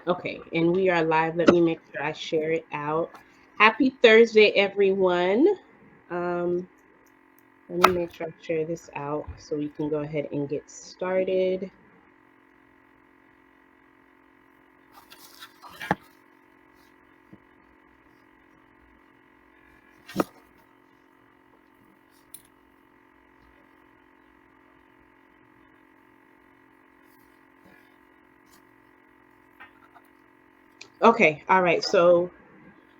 Okay, and we are live. Let me make sure I share it out. Happy Thursday, everyone. Um, Let me make sure I share this out so we can go ahead and get started. Okay, all right. So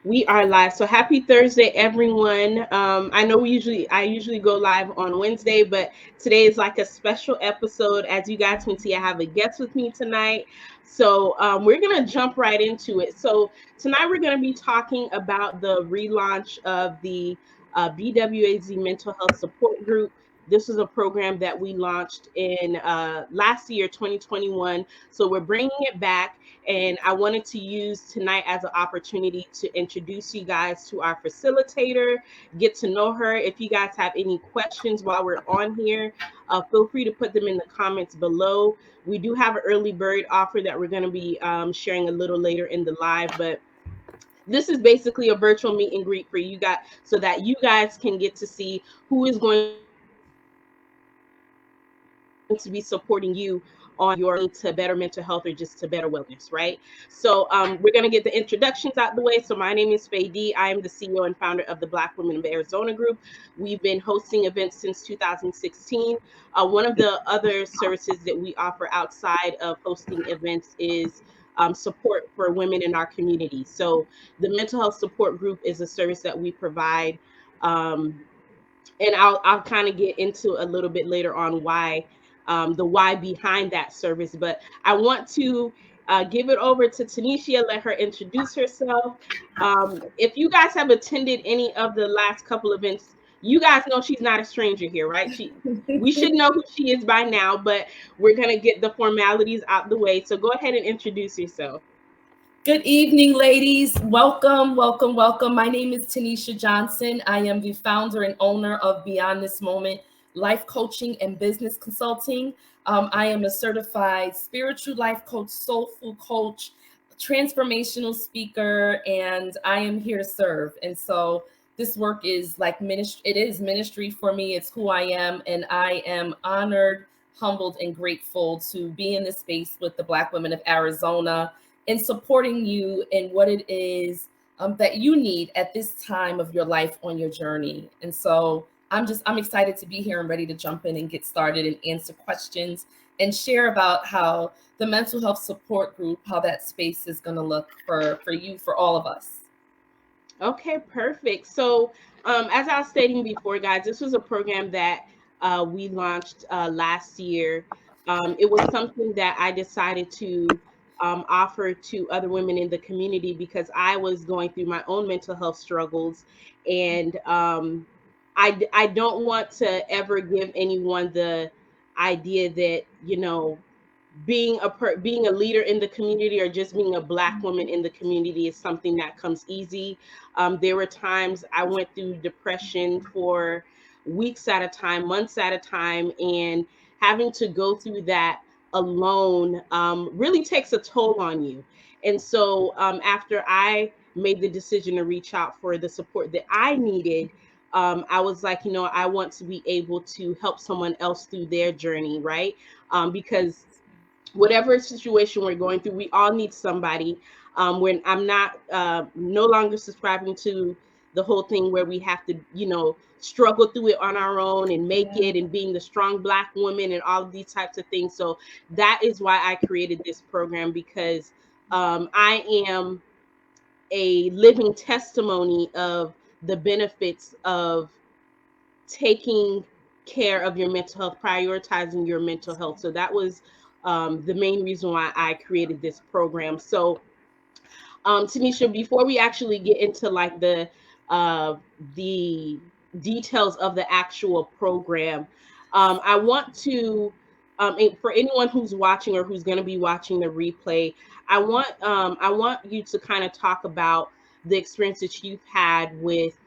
we are live. So happy Thursday, everyone. I usually go live on Wednesday, but today is like a special episode. As you guys can see, I have a guest with me tonight. So we're gonna jump right into it. So tonight we're gonna be talking about the relaunch of the BWAZ Mental Health Support Group. This is a program that we launched in last year, 2021. So we're bringing it back, and I wanted to use tonight as an opportunity to introduce you guys to our facilitator, get to know her. If you guys have any questions while we're on here, feel free to put them in the comments below. We do have an early bird offer that we're going to be sharing a little later in the live, but this is basically a virtual meet and greet for you guys so that you guys can get to see who is going to be supporting you on your journey to better mental health or just to better wellness, right? So we're going to get the introductions out the way. So my name is Faye D. I am the CEO and founder of the Black Women of Arizona Group. We've been hosting events since 2016. One of the other services that we offer outside of hosting events is support for women in our community. So the mental health support group is a service that we provide. Um, and I'll kind of get into a little bit later on why, the why behind that service. But I want to give it over to Tanishia, let her introduce herself. If you guys have attended any of the last couple events, you guys know she's not a stranger here, right? We should know who she is by now, but we're gonna get the formalities out the way. So go ahead and introduce yourself. Good evening, ladies. Welcome, welcome, welcome. My name is Tanisha Johnson. I am the founder and owner of Beyond This Moment Life Coaching and Business Consulting. I am a certified spiritual life coach, soulful coach, transformational speaker, and I am here to serve. And so this work is like ministry. It is ministry for me. It's who I am, and I am honored, humbled, and grateful to be in this space with the Black women of Arizona and supporting you in what it is that you need at this time of your life on your journey. And so I'm excited to be here and ready to jump in and get started and answer questions and share about how the mental health support group, how that space is going to look for you, for all of us. Okay, perfect. So, as I was stating before, guys, this was a program that we launched last year. It was something that I decided to offer to other women in the community because I was going through my own mental health struggles, and I don't want to ever give anyone the idea that being a leader in the community or just being a black woman in the community is something that comes easy. There were times I went through depression for weeks at a time, months at a time, and having to go through that alone really takes a toll on you. And so after I made the decision to reach out for the support that I needed, I was like, I want to be able to help someone else through their journey, right? Because whatever situation we're going through, we all need somebody. When I'm not no longer subscribing to the whole thing where we have to, struggle through it on our own and make Yeah. it and being the strong black woman and all of these types of things. So that is why I created this program because I am a living testimony of the benefits of taking care of your mental health, prioritizing your mental health. So that was the main reason why I created this program. So, Tanisha, before we actually get into like the details of the actual program, I want to and for anyone who's watching or who's going to be watching the replay, I want you to kind of talk about the experience that you've had with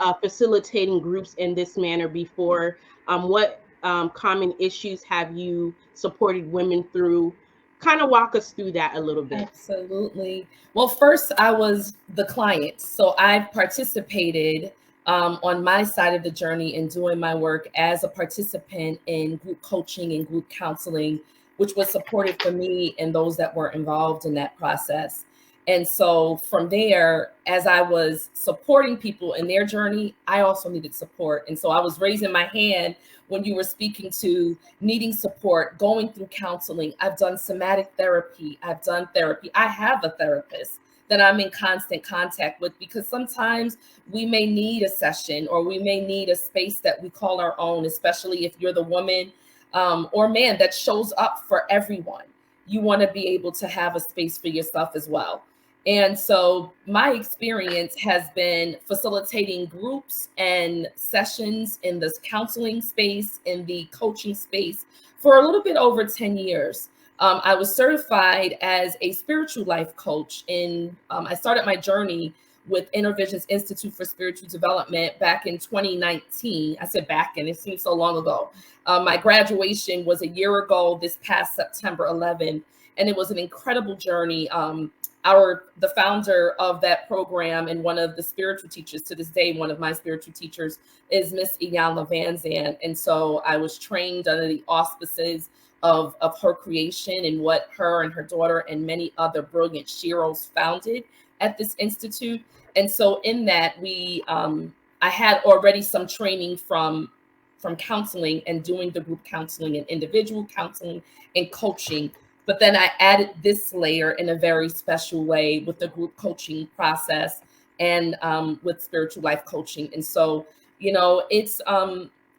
Yeah. facilitating groups in this manner before. What common issues have you supported women through? kind of walk us through that a little bit. Absolutely. Well, first, I was the client. So I've participated on my side of the journey in doing my work as a participant in group coaching and group counseling, which was supported for me and those that were involved in that process. And so from there, as I was supporting people in their journey, I also needed support. And so I was raising my hand when you were speaking to needing support, going through counseling. I've done somatic therapy. I've done therapy. I have a therapist that I'm in constant contact with, because sometimes we may need a session or we may need a space that we call our own, especially if you're the woman or man that shows up for everyone. You want to be able to have a space for yourself as well. And so my experience has been facilitating groups and sessions in this counseling space, in the coaching space, for a little bit over 10 years. I was certified as a spiritual life coach I started my journey with Intervisions Institute for Spiritual Development back in 2019. I said back, and it seems so long ago. My graduation was a year ago, this past September 11th, and it was an incredible journey. The founder of that program and one of the spiritual teachers to this day, one of my spiritual teachers, is Miss Iyanla Van Zandt. And so I was trained under the auspices of her creation and what her and her daughter and many other brilliant sheroes founded at this institute. And so in that, I had already some training from counseling and doing the group counseling and individual counseling and coaching. But then I added this layer in a very special way with the group coaching process and with spiritual life coaching. And so, it's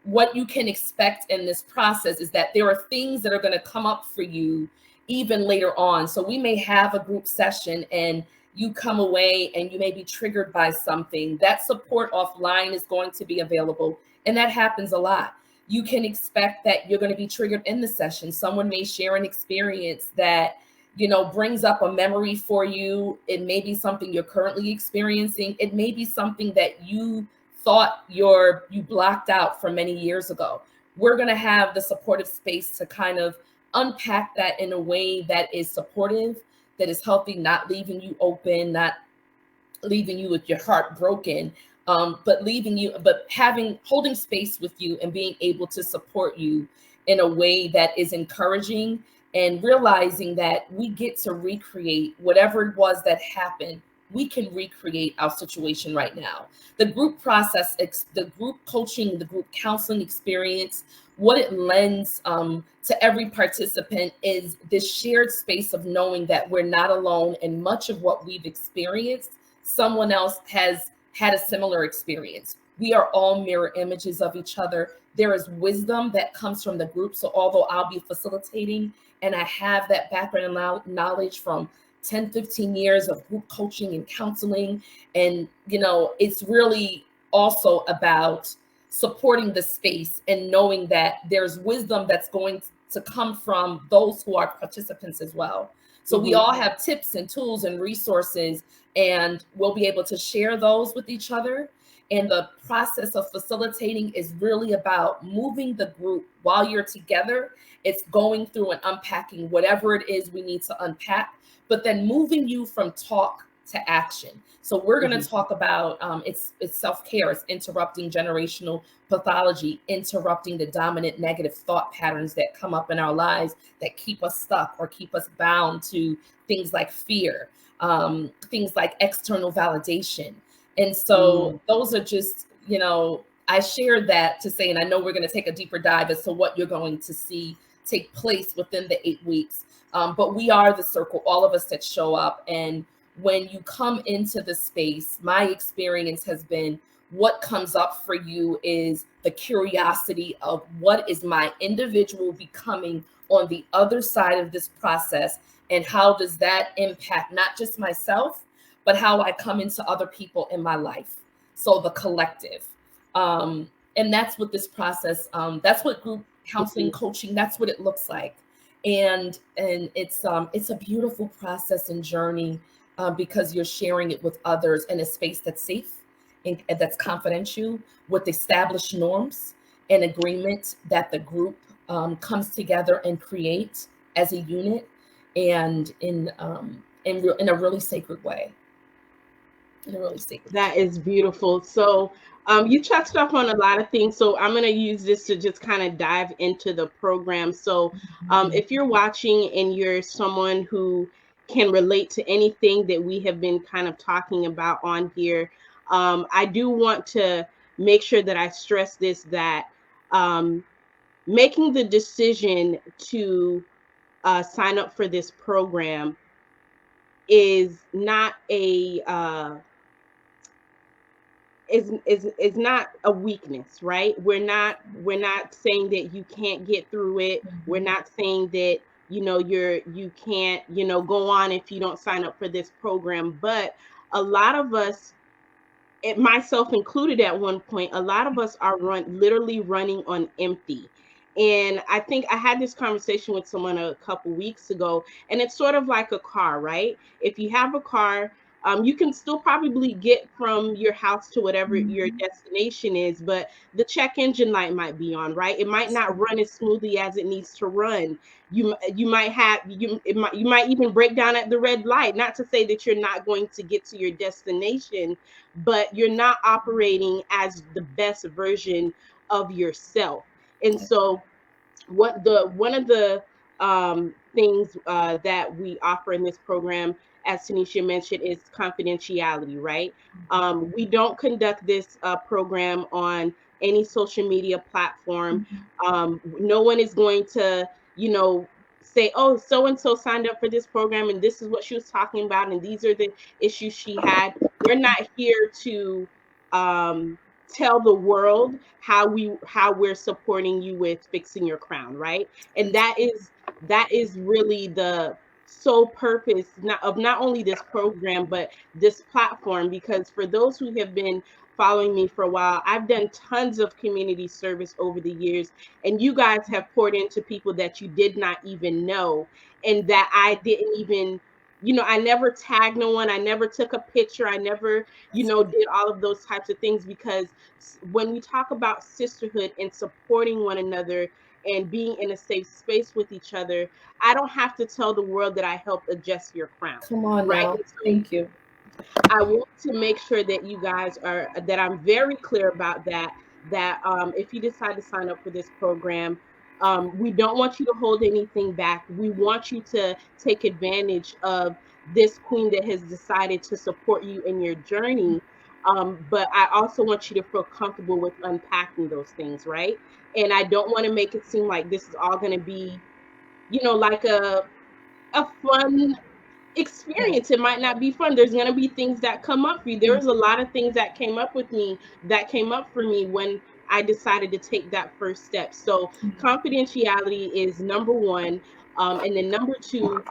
what you can expect in this process is that there are things that are going to come up for you even later on. So we may have a group session and you come away and you may be triggered by something. That support offline is going to be available. And that happens a lot. You can expect that you're going to be triggered in the session. Someone may share an experience that, brings up a memory for you. It may be something you're currently experiencing. It may be something that you thought you blocked out from many years ago. We're going to have the supportive space to kind of unpack that in a way that is supportive, that is healthy, not leaving you open, not leaving you with your heart broken, but holding space with you and being able to support you in a way that is encouraging, and realizing that we get to recreate whatever it was that happened. We can recreate our situation right now. The group process, the group coaching, the group counseling experience, what it lends to every participant is this shared space of knowing that we're not alone, and much of what we've experienced, someone else has had a similar experience. We are all mirror images of each other. There is wisdom that comes from the group. So although I'll be facilitating and I have that background and knowledge from 10, 15 years of group coaching and counseling, and it's really also about supporting the space and knowing that there's wisdom that's going to come from those who are participants as well. So we all have tips and tools and resources, and we'll be able to share those with each other. And the process of facilitating is really about moving the group while you're together. It's going through and unpacking whatever it is we need to unpack, but then moving you from talk to action. So we're going to talk about it's self-care, it's interrupting generational pathology, interrupting the dominant negative thought patterns that come up in our lives that keep us stuck or keep us bound to things like fear, things like external validation. And so those are just, I shared that to say, and I know we're going to take a deeper dive as to what you're going to see take place within the 8 weeks. But we are the circle, all of us that show up. And when you come into the space, my experience has been what comes up for you is the curiosity of what is my individual becoming on the other side of this process, and how does that impact not just myself, but how I come into other people in my life. So the collective. And that's what this process, that's what group counseling, coaching, that's what it looks like. And it's a beautiful process and journey because you're sharing it with others in a space that's safe and that's confidential, with established norms and agreement that the group comes together and creates as a unit. and in a really sacred way. In a really sacred way. That is beautiful. So, you touched up on a lot of things. So, I'm going to use this to just kind of dive into the program. So, if you're watching and you're someone who can relate to anything that we have been kind of talking about on here, I do want to make sure that I stress this, that um, making the decision to sign up for this program is not a is not a weakness, right? We're not saying that you can't get through it. We're not saying that you can't go on if you don't sign up for this program. But a lot of us, myself included at one point, a lot of us are literally running on empty. And I think I had this conversation with someone a couple weeks ago, and it's sort of like a car, right? If you have a car, you can still probably get from your house to whatever your destination is, but the check engine light might be on, right? It might not run as smoothly as it needs to run. You might even break down at the red light. Not to say that you're not going to get to your destination, but you're not operating as the best version of yourself. And so one of the things that we offer in this program, as Tanishia mentioned, is confidentiality, right? We don't conduct this program on any social media platform. No one is going to, say, oh, so and so signed up for this program and this is what she was talking about and these are the issues she had. We're not here to tell the world how we're supporting you with fixing your crown, right? And that is really the sole purpose, not only this program but this platform. Because for those who have been following me for a while, I've done tons of community service over the years, and you guys have poured into people that you did not even know, and that I didn't even, I never tagged no one, I never took a picture, I never, did all of those types of things. Because when we talk about sisterhood and supporting one another and being in a safe space with each other, I don't have to tell the world that I helped adjust your crown, Come on right? now. And so Thank you. I want to make sure that you guys that I'm very clear about that if you decide to sign up for this program, we don't want you to hold anything back. We want you to take advantage of this queen that has decided to support you in your journey. But I also want you to feel comfortable with unpacking those things, right? And I don't want to make it seem like this is all going to be, like a fun experience. It might not be fun. There's going to be things that come up for you. There was a lot of things that came up for me when I decided to take that first step. So confidentiality is number one. And then number two,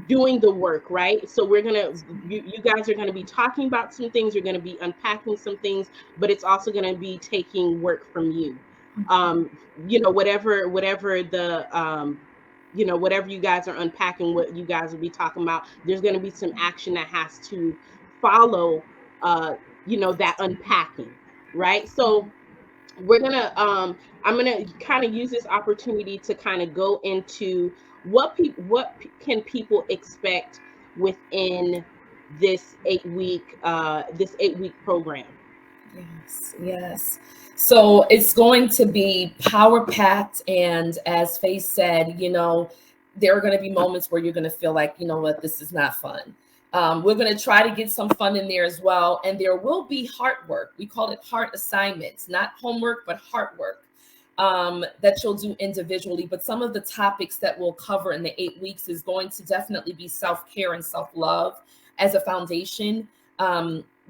doing the work, right? So you guys are gonna be talking about some things, you're gonna be unpacking some things, but it's also gonna be taking work from you. Whatever the whatever you guys are unpacking, what you guys will be talking about, there's gonna be some action that has to follow that unpacking, right? So I'm gonna kind of use this opportunity to kind of go into can people expect within this 8 week program. Yes. So it's going to be power packed. And as Faye said, there are going to be moments where you're going to feel like, you know what, this is not fun. We're going to try to get some fun in there as well. And there will be heart work. We call it heart assignments, not homework, but heart work that you'll do individually. But some of the topics that we'll cover in the 8 weeks is going to definitely be self-care and self-love as a foundation.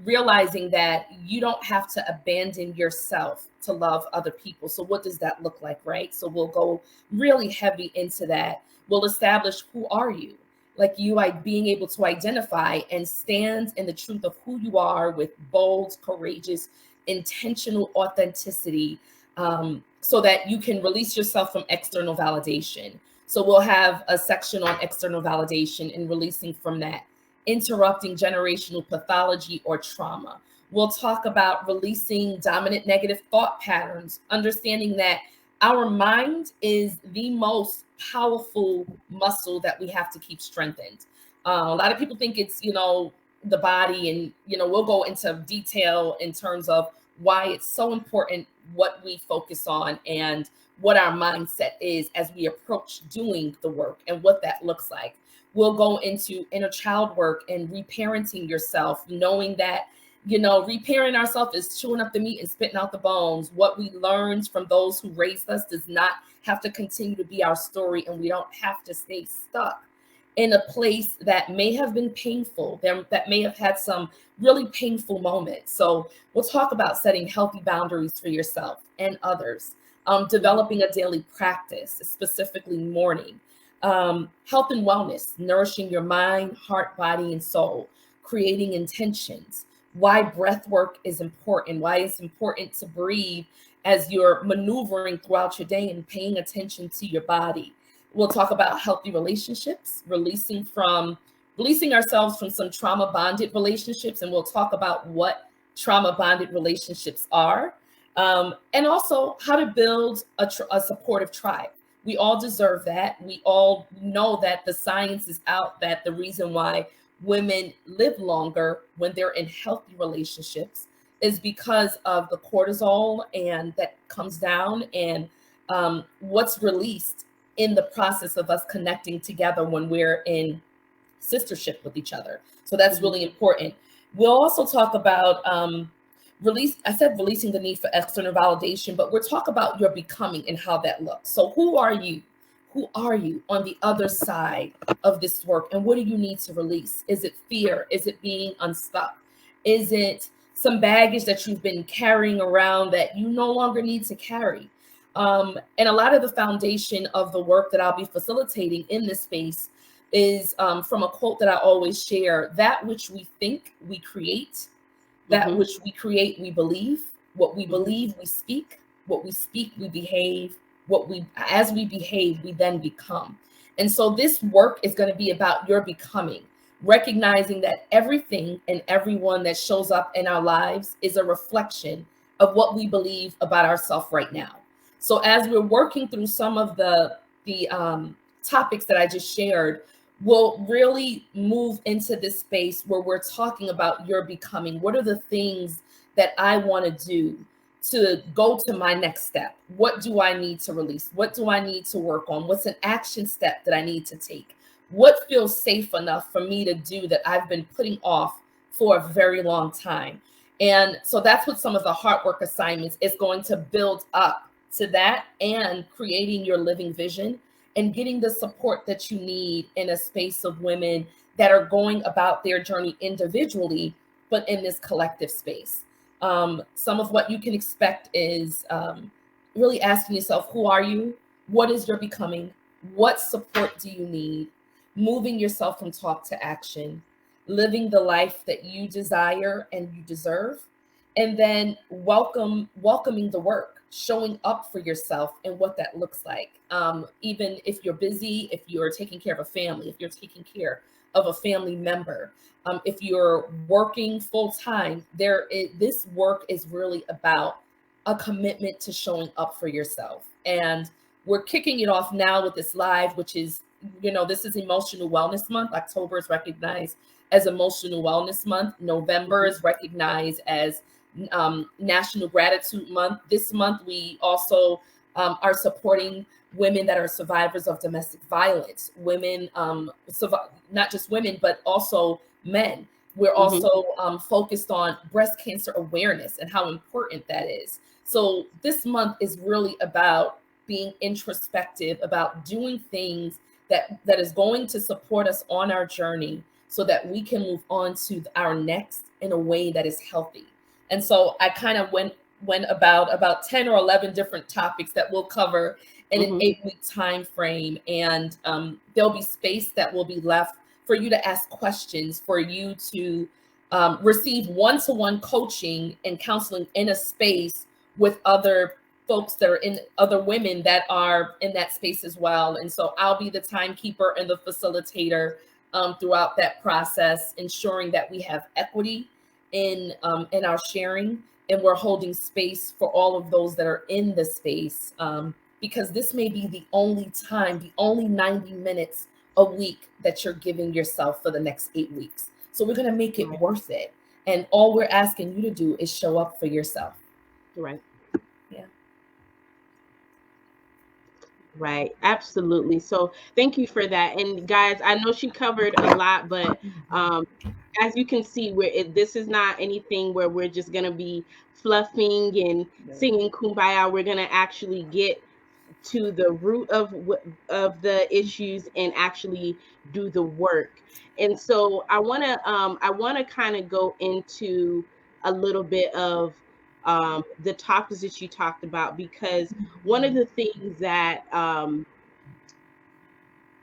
Realizing that you don't have to abandon yourself to love other people. So what does that look like, right? So we'll go really heavy into that. We'll establish who are you, like you being able to identify and stand in the truth of who you are with bold, courageous, intentional authenticity, so that you can release yourself from external validation. So we'll have a section on external validation and releasing from that. Interrupting generational pathology or trauma. We'll talk about releasing dominant negative thought patterns, understanding that Our mind is the most powerful muscle that we have to keep strengthened. A lot of people think it's, the body, and, we'll go into detail in terms of why it's so important what we focus on and what our mindset is as we approach doing the work and what that looks like. We'll go into inner child work and reparenting yourself, knowing that, repairing ourselves is chewing up the meat and spitting out the bones. What we learned from those who raised us does not have to continue to be our story, and we don't have to stay stuck in a place that may have been painful, that may have had some really painful moments. So we'll talk about setting healthy boundaries for yourself and others, developing a daily practice, specifically morning, health and wellness, nourishing your mind, heart, body, and soul, creating intentions, why breath work is important, why it's important to breathe as you're maneuvering throughout your day and paying attention to your body. We'll talk about healthy relationships, releasing ourselves from some trauma bonded relationships, and we'll talk about what trauma bonded relationships are, and also how to build a supportive tribe. We all deserve that. We all know that the science is out that the reason why women live longer when they're in healthy relationships is because of the cortisol and that comes down, and what's released in the process of us connecting together when we're in sistership with each other. So that's really important. We'll also talk about releasing the need for external validation, but we'll talk about your becoming and how that looks. So who are you? Who are you on the other side of this work? And what do you need to release? Is it fear? Is it being unstuck? Is it some baggage that you've been carrying around that you no longer need to carry? And a lot of the foundation of the work that I'll be facilitating in this space is from a quote that I always share: that which we think, we create; that which we create, we believe; what we believe, we speak; what we speak, we behave; as we behave, we then become. And so this work is going to be about your becoming, recognizing that everything and everyone that shows up in our lives is a reflection of what we believe about ourselves right now. So as we're working through some of the topics that I just shared, we'll really move into this space where we're talking about your becoming. What are the things that I want to do to go to my next step? What do I need to release? What do I need to work on? What's an action step that I need to take? What feels safe enough for me to do that I've been putting off for a very long time? And so that's what some of the hard work assignments is going to build up to that, and creating your living vision and getting the support that you need in a space of women that are going about their journey individually, but in this collective space. Some of what you can expect is really asking yourself, who are you? What is your becoming? What support do you need? Moving yourself from talk to action, living the life that you desire and you deserve, and then welcoming the work, showing up for yourself and what that looks like. Even if you're busy, if you're taking care of a family, if you're taking care of a family member, if you're working full time, this work is really about a commitment to showing up for yourself. And we're kicking it off now with this live, which is, this is Emotional Wellness Month. October is recognized as Emotional Wellness Month. November is recognized as National Gratitude Month. This month, we also are supporting women that are survivors of domestic violence, women, not just women, but also men. We're also focused on breast cancer awareness and how important that is. So this month is really about being introspective, about doing things that is going to support us on our journey so that we can move on to our next in a way that is healthy. And so I kind of went about 10 or 11 different topics that we'll cover in an 8-week time frame. And there'll be space that will be left for you to ask questions, for you to receive one-to-one coaching and counseling in a space with other folks that are in other women that are in that space as well. And so I'll be the timekeeper and the facilitator throughout that process, ensuring that we have equity in our sharing, and we're holding space for all of those that are in the space because this may be the only time, the only 90 minutes a week that you're giving yourself for the next 8 weeks. So we're going to make it Right. worth it. And all we're asking you to do is show up for yourself. Right. Yeah. Right. Absolutely. So thank you for that. And guys, I know she covered a lot, but as you can see, this is not anything where we're just gonna be fluffing and singing kumbaya. We're gonna actually get to the root of the issues and actually do the work. And so I wanna kind of go into a little bit of the topics that you talked about, because one of the things that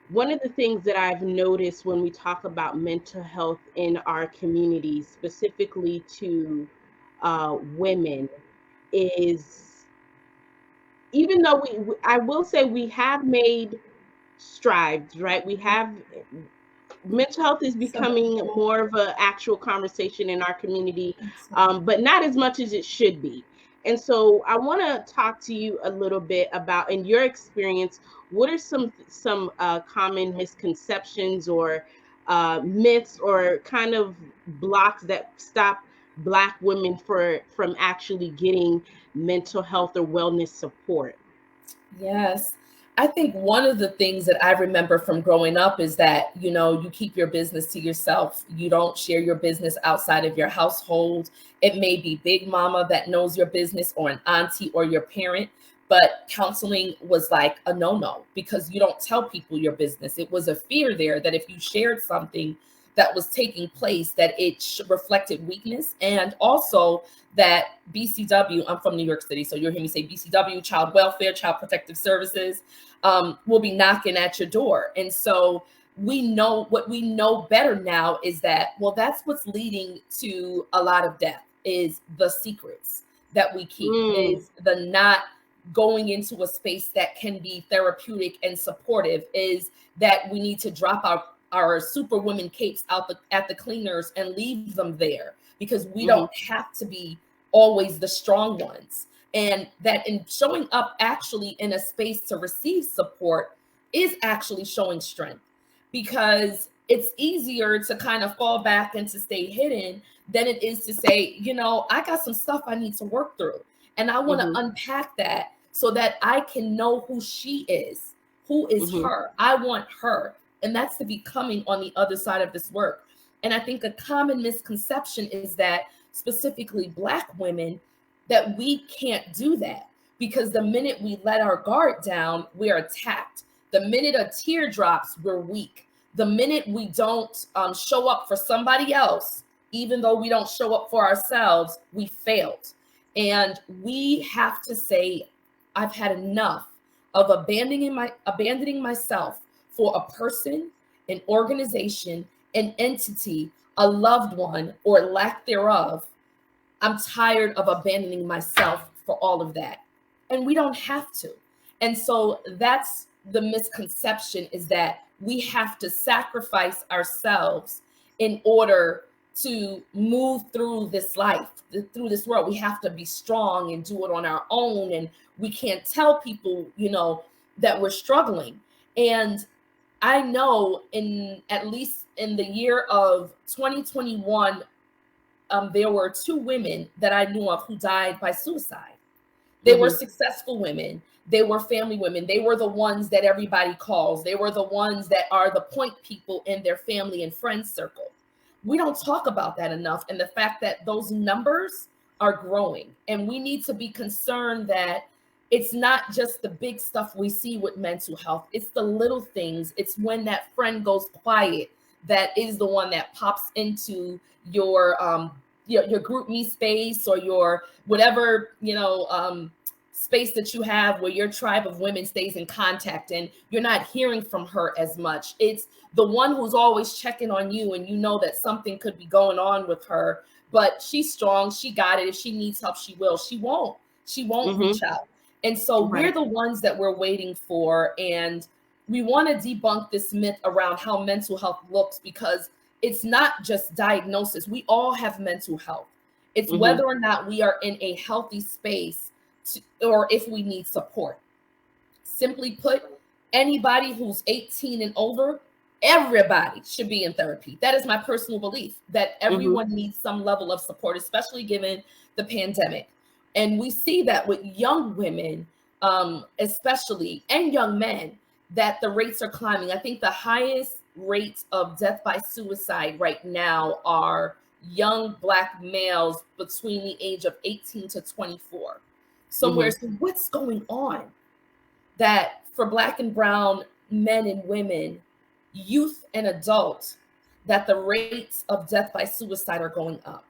one of the things that I've noticed when we talk about mental health in our communities, specifically to women, is, even though I will say we have made strides, right? We have, mental health is becoming more of an actual conversation in our community, but not as much as it should be. And so I want to talk to you a little bit about, in your experience, what are some common misconceptions or myths or kind of blocks that stop Black women from actually getting mental health or wellness support? Yes. I think one of the things that I remember from growing up is that, you keep your business to yourself. You don't share your business outside of your household. It may be big mama that knows your business, or an auntie, or your parent, but counseling was like a no-no because you don't tell people your business. It was a fear there that if you shared something that was taking place, that it reflected weakness. And also that BCW, I'm from New York City, so you'll hear me say BCW, Child Welfare, Child Protective Services, will be knocking at your door. And so what we know better now is that, well, that's what's leading to a lot of death, is the secrets that we keep, is the not going into a space that can be therapeutic and supportive, is that we need to drop our superwoman capes out at the cleaners and leave them there, because we don't have to be always the strong ones. And that in showing up actually in a space to receive support is actually showing strength, because it's easier to kind of fall back and to stay hidden than it is to say, I got some stuff I need to work through. And I want to unpack that so that I can know who she is, who is her. I want her. And that's the becoming on the other side of this work. And I think a common misconception is that, specifically Black women, that we can't do that, because the minute we let our guard down, we're attacked. The minute a tear drops, we're weak. The minute we don't show up for somebody else, even though we don't show up for ourselves, we failed. And we have to say, I've had enough of abandoning myself for a person, an organization, an entity, a loved one, or lack thereof. I'm tired of abandoning myself for all of that. And we don't have to. And so that's the misconception, is that we have to sacrifice ourselves in order to move through this life, through this world. We have to be strong and do it on our own. And we can't tell people, that we're struggling. And I know, at least in the year of 2021, there were 2 women that I knew of who died by suicide. They were successful women. They were family women. They were the ones that everybody calls. They were the ones that are the point people in their family and friends circle. We don't talk about that enough. And the fact that those numbers are growing, and we need to be concerned that it's not just the big stuff we see with mental health. It's the little things. It's when that friend goes quiet that is the one that pops into your group me space, or your whatever, space that you have where your tribe of women stays in contact, and you're not hearing from her as much. It's the one who's always checking on you, and you know that something could be going on with her, but she's strong. She got it. If she needs help, she will. She won't reach out. And so we're the ones that we're waiting for. And we want to debunk this myth around how mental health looks, because it's not just diagnosis. We all have mental health. It's whether or not we are in a healthy space or if we need support. Simply put, anybody who's 18 and over, everybody should be in therapy. That is my personal belief, that everyone needs some level of support, especially given the pandemic. And we see that with young women, especially, and young men, that the rates are climbing. I think the highest rates of death by suicide right now are young Black males between the age of 18 to 24. Somewhere, so what's going on? That for Black and brown men and women, youth and adults, that the rates of death by suicide are going up.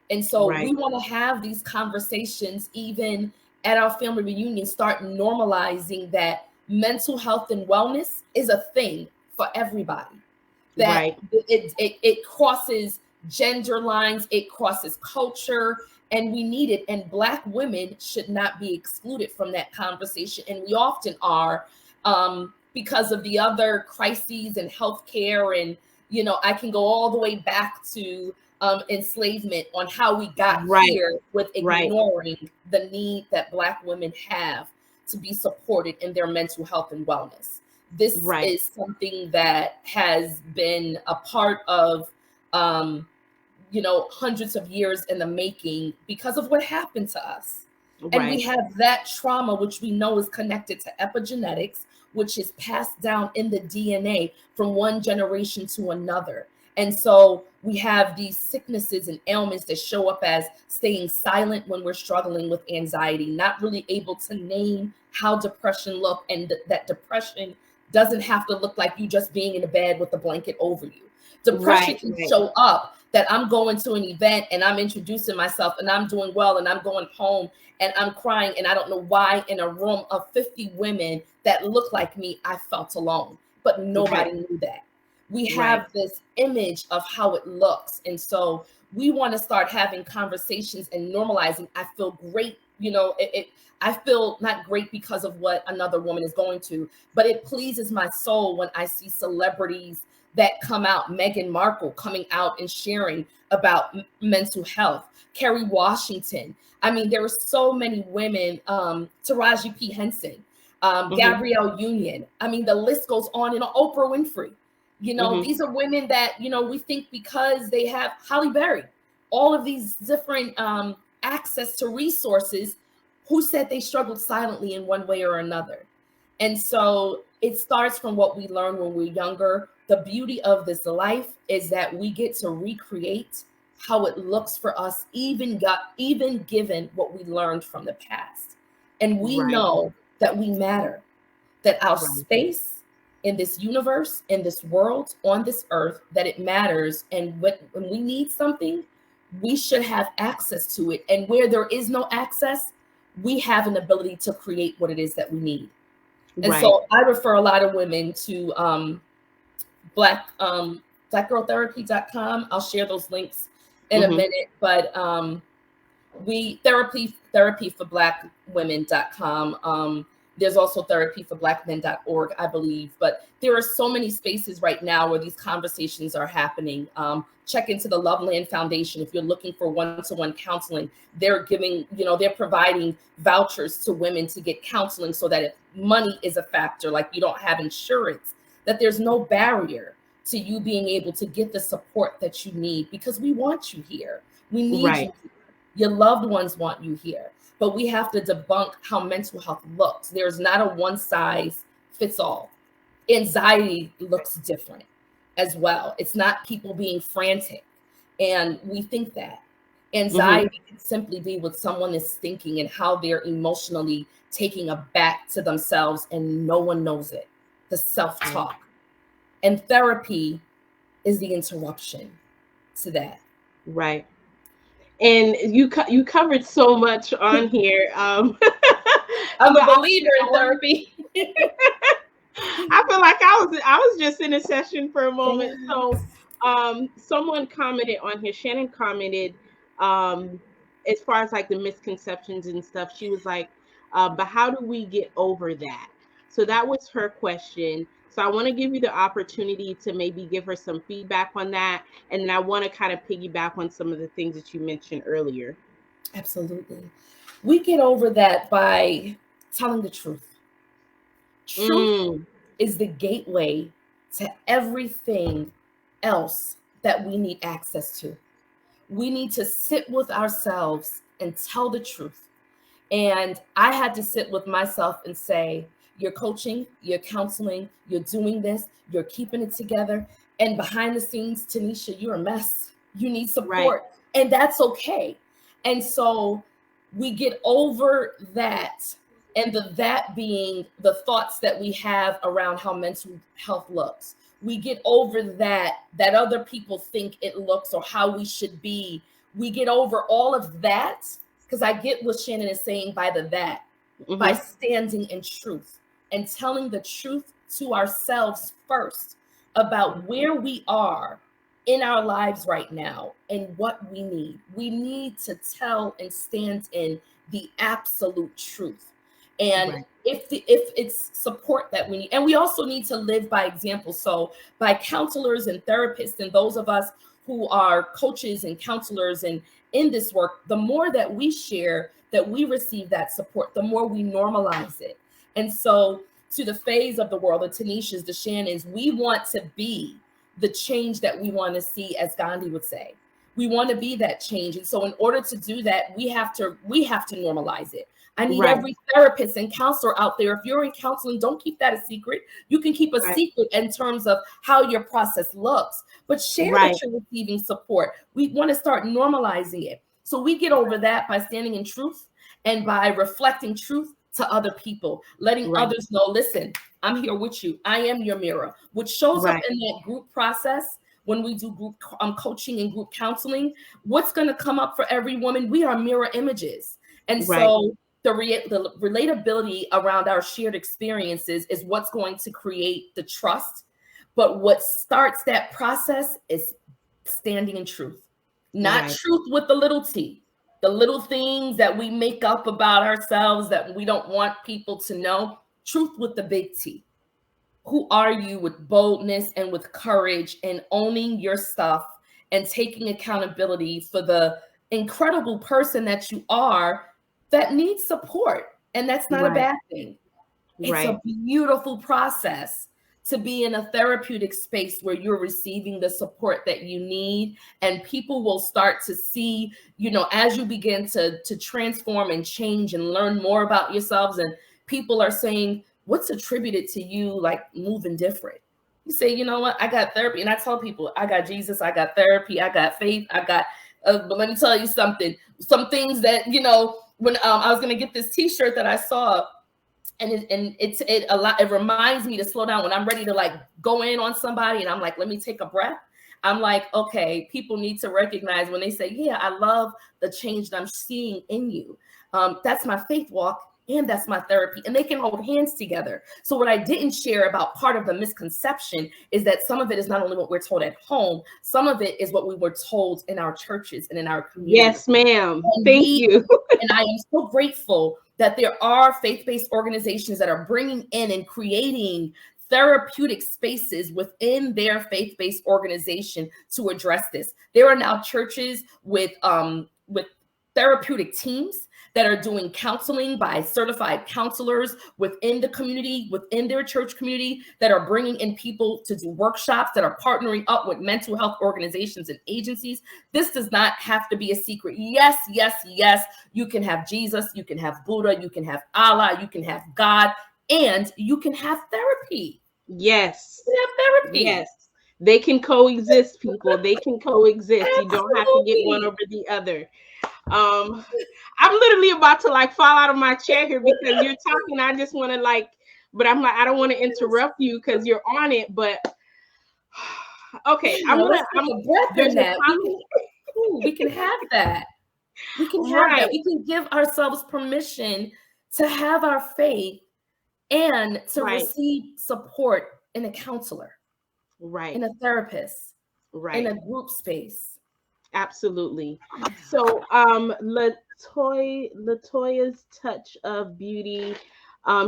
And so we want to have these conversations even at our family reunion, start normalizing that mental health and wellness is a thing for everybody. That it crosses gender lines, it crosses culture, and we need it. And Black women should not be excluded from that conversation. And we often are, because of the other crises in healthcare. And, you know, I can go all the way back to enslavement on how we got here with ignoring the need that Black women have to be supported in their mental health and wellness. This is something that has been a part of, you know, hundreds of years in the making because of what happened to us. And we have that trauma, which we know is connected to epigenetics, which is passed down in the DNA from one generation to another. And so we have these sicknesses and ailments that show up as staying silent when we're struggling with anxiety, not really able to name how depression look, and that depression doesn't have to look like you just being in a bed with a blanket over you. Depression can show up that I'm going to an event and I'm introducing myself and I'm doing well and I'm going home and I'm crying and I don't know why in a room of 50 women that look like me, I felt alone, but nobody knew that. We have this image of how it looks. And so we want to start having conversations and normalizing. I feel great. You know, I feel not great because of what another woman is going to, but it pleases my soul when I see celebrities that come out, Meghan Markle coming out and sharing about mental health, Kerry Washington. I mean, there are so many women, Taraji P. Henson, Gabrielle Union. I mean, the list goes on, and Oprah Winfrey. You know, these are women that, you know, we think because they have Halle Berry, all of these different access to resources, who said they struggled silently in one way or another. And so it starts from what we learn when we're younger. The beauty of this life is that we get to recreate how it looks for us, even given what we learned from the past. And we know that we matter, that our space in this universe, in this world, on this earth, that it matters. And when we need something, we should have access to it. And where there is no access, we have an ability to create what it is that we need. And so I refer a lot of women to blackgirltherapy.com. I'll share those links in a minute, but therapy for blackwomen.com. There's also therapyforblackmen.org, I believe. But there are so many spaces right now where these conversations are happening. Check into the Loveland Foundation if you're looking for one-to-one counseling. They're giving, you know, they're providing vouchers to women to get counseling so that if money is a factor, like you don't have insurance, that there's no barrier to you being able to get the support that you need, because we want you here. We need you here. Your loved ones want you here. But we have to debunk how mental health looks. There's not a one size fits all. Anxiety looks different as well. It's not people being frantic. And we think that anxiety can simply be what someone is thinking and how they're emotionally taking a back to themselves, and no one knows it. The self-talk. And therapy is the interruption to that. Right. And you covered so much on here. I'm a believer in therapy. I feel like I was just in a session for a moment. So someone commented on here, Shannon commented, as far as like the misconceptions and stuff, she was like, but how do we get over that? So that was her question. So I want to give you the opportunity to maybe give her some feedback on that. And then I want to kind of piggyback on some of the things that you mentioned earlier. Absolutely. We get over that by telling the truth. Truth Mm. is the gateway to everything else that we need access to. We need to sit with ourselves and tell the truth. And I had to sit with myself and say, you're coaching, you're counseling, you're doing this, you're keeping it together. And behind the scenes, Tanisha, you're a mess. You need Right. support. And that's okay. And so we get over that. And that being the thoughts that we have around how mental health looks. We get over that other people think it looks or how we should be. We get over all of that, because I get what Shannon is saying by by standing in truth and telling the truth to ourselves first about where we are in our lives right now and what we need. We need to tell and stand in the absolute truth. And Right. if it's support that we need, and we also need to live by example. So by counselors and therapists and those of us who are coaches and counselors and in this work, the more that we share, that we receive that support, the more we normalize it. And so to the phase of the world, the Tanishas, the Shannons, we want to be the change that we want to see, as Gandhi would say. We want to be that change. And so in order to do that, we have to normalize it. I need Right. every therapist and counselor out there. If you're in counseling, don't keep that a secret. You can keep a Right. secret in terms of how your process looks, but share Right. that you're receiving support. We want to start normalizing it. So we get over that by standing in truth and by reflecting truth to other people, letting Right. others know, listen, I'm here with you. I am your mirror, which shows up Right. in that group process. When we do group coaching and group counseling, what's going to come up for every woman? We are mirror images. And Right. so the relatability around our shared experiences is what's going to create the trust. But what starts that process is standing in truth, not Right. truth with the little t, the little things that we make up about ourselves that we don't want people to know. Truth with the big T. Who are you with boldness and with courage and owning your stuff and taking accountability for the incredible person that you are that needs support? And that's not a Right. bad thing. It's Right. a beautiful process to be in a therapeutic space where you're receiving the support that you need, and people will start to see, as you begin to transform and change and learn more about yourselves, and people are saying, what's attributed to you, like moving different? You say, you know what, I got therapy. And I tell people, I got Jesus, I got therapy, I got faith, I got but let me tell you something, some things that, when I was going to get this t-shirt that I saw, and it reminds me to slow down when I'm ready to like go in on somebody, and I'm like, let me take a breath. I'm like, okay, people need to recognize when they say, yeah, I love the change that I'm seeing in you. That's my faith walk, and that's my therapy, and they can hold hands together. So what I didn't share about part of the misconception is that some of it is not only what we're told at home, some of it is what we were told in our churches and in our community. Yes, ma'am. Thank you. And I am so grateful that there are faith-based organizations that are bringing in and creating therapeutic spaces within their faith-based organization to address this. There are now churches with therapeutic teams that are doing counseling by certified counselors within the community, within their church community, that are bringing in people to do workshops, that are partnering up with mental health organizations and agencies. This does not have to be a secret. Yes, yes, yes. You can have Jesus, you can have Buddha, you can have Allah, you can have God, and you can have therapy. Yes. You can have therapy. Yes. They can coexist, people. They can coexist. You don't have to get one over the other. I'm literally about to like fall out of my chair here because you're talking. I just want to but I'm like, I don't want to interrupt you because you're on it. But okay, let's take a breath in that. We can have that. We can have that. We can give ourselves permission to have our faith and to receive support in a counselor, in a therapist, in a group space. Absolutely. So Latoya's Touch of Beauty,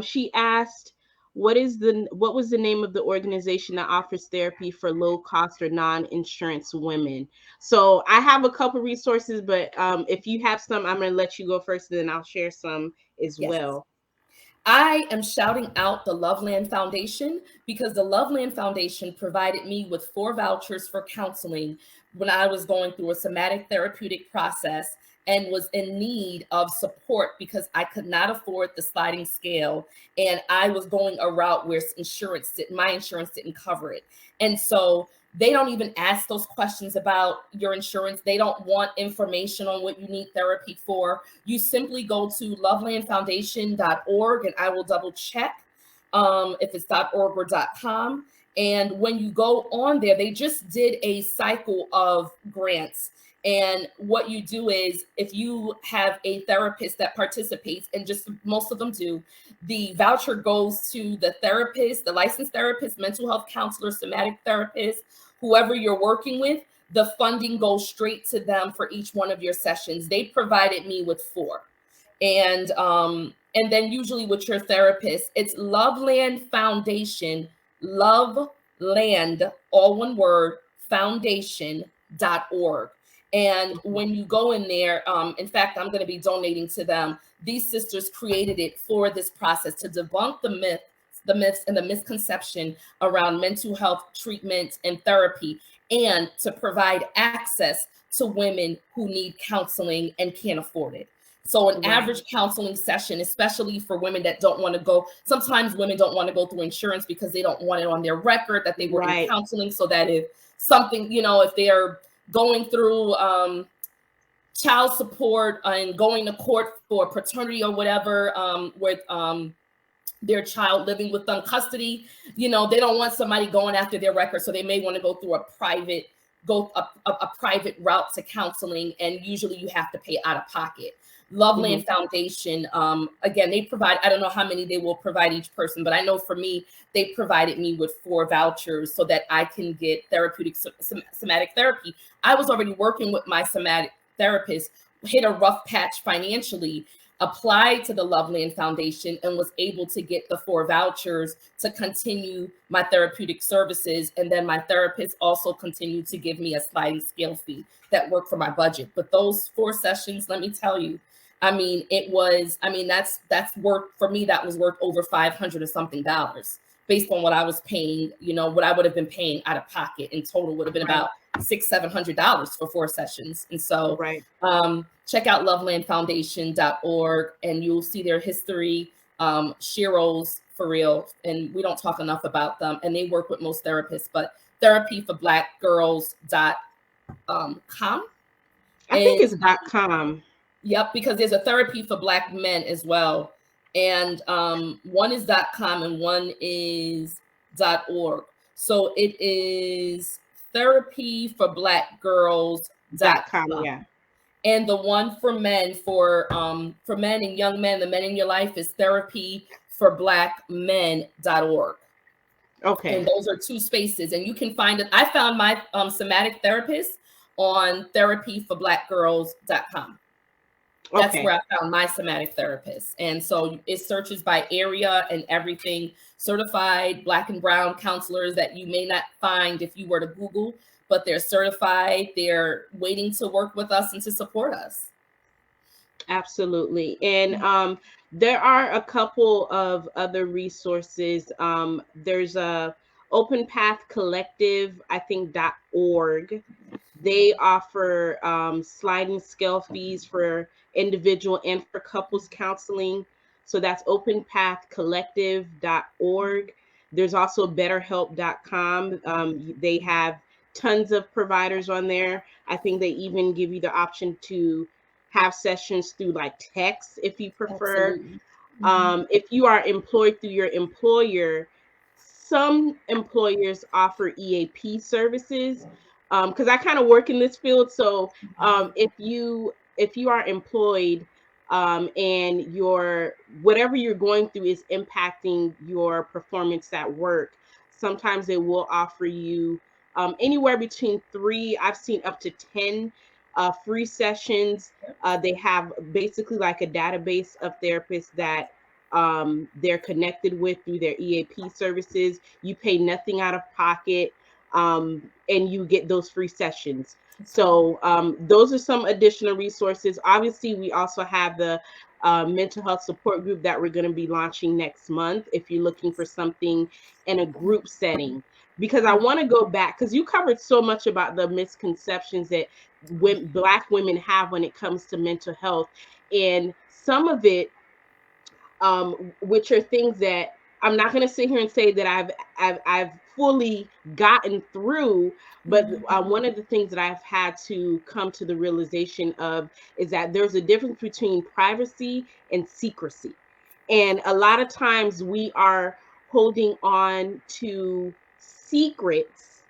she asked, what was the name of the organization that offers therapy for low cost or non-insurance women? So I have a couple resources, but if you have some, I'm going to let you go first, and then I'll share some as well. I am shouting out the Loveland Foundation because the Loveland Foundation provided me with 4 vouchers for counseling when I was going through a somatic therapeutic process and was in need of support because I could not afford the sliding scale, and I was going a route where my insurance didn't cover it. And so they don't even ask those questions about your insurance. They don't want information on what you need therapy for. You simply go to lovelandfoundation.org, and I will double check if it's .org or .com. And when you go on there, they just did a cycle of grants. And what you do is, if you have a therapist that participates, and just most of them do, the voucher goes to the therapist, the licensed therapist, mental health counselor, somatic therapist, whoever you're working with. The funding goes straight to them for each one of your sessions. They provided me with 4. And then usually with your therapist, it's Loveland Foundation, Loveland, all one word, foundation.org. And when you go in there, in fact, I'm going to be donating to them. These sisters created it for this process to debunk the myths and the misconception around mental health treatment and therapy, and to provide access to women who need counseling and can't afford it. So an average counseling session, especially for women that don't want to go, sometimes women don't want to go through insurance because they don't want it on their record that they were in counseling, so that if something, if they're going through child support and going to court for paternity or whatever, with their child living with them custody, they don't want somebody going after their record, so they may want to go through a private route to counseling, and usually you have to pay out of pocket. Loveland Foundation, again, they provide, I don't know how many they will provide each person, but I know for me, they provided me with 4 vouchers so that I can get therapeutic somatic therapy. I was already working with my somatic therapist, hit a rough patch financially, applied to the Loveland Foundation, and was able to get the 4 vouchers to continue my therapeutic services. And then my therapist also continued to give me a sliding scale fee that worked for my budget. But those 4 sessions, let me tell you, that's worth for me. That was worth over $500 or something based on what I was paying, what I would have been paying out of pocket in total would have been about $600-700 for 4 sessions. And so check out lovelandfoundation.org, and you'll see their history. Shiro's, for real, and we don't talk enough about them, and they work with most therapists, but therapyforblackgirls.com. I think it's .com. Yep, because there's a therapy for Black men as well. And one is .com and one is .org. So it is therapyforblackgirls.com. Yeah. And the one for men, for men and young men, the men in your life, is therapyforblackmen.org. Okay. And those are 2 spaces. And you can find it. I found my somatic therapist on therapyforblackgirls.com. That's where I found my somatic therapist. And so it searches by area and everything. Certified Black and brown counselors that you may not find if you were to Google, but they're certified. They're waiting to work with us and to support us. Absolutely. And there are a couple of other resources. There's a Open Path Collective, I think .org. They offer sliding scale fees for individual and for couples counseling. So that's openpathcollective.org. There's also betterhelp.com. They have tons of providers on there. I think they even give you the option to have sessions through like text if you prefer. If you are employed through your employer, some employers offer EAP services. Because I kind of work in this field. So if you are employed and whatever you're going through is impacting your performance at work, sometimes they will offer you anywhere between 3, I've seen up to 10 free sessions. They have basically like a database of therapists that they're connected with through their EAP services. You pay nothing out of pocket. And you get those free sessions. So those are some additional resources. Obviously, we also have the mental health support group that we're going to be launching next month if you're looking for something in a group setting. Because I want to go back, because you covered so much about the misconceptions that Black women have when it comes to mental health. And some of it, which are things that I'm not going to sit here and say that I've fully gotten through, but one of the things that I've had to come to the realization of is that there's a difference between privacy and secrecy. And a lot of times we are holding on to secrets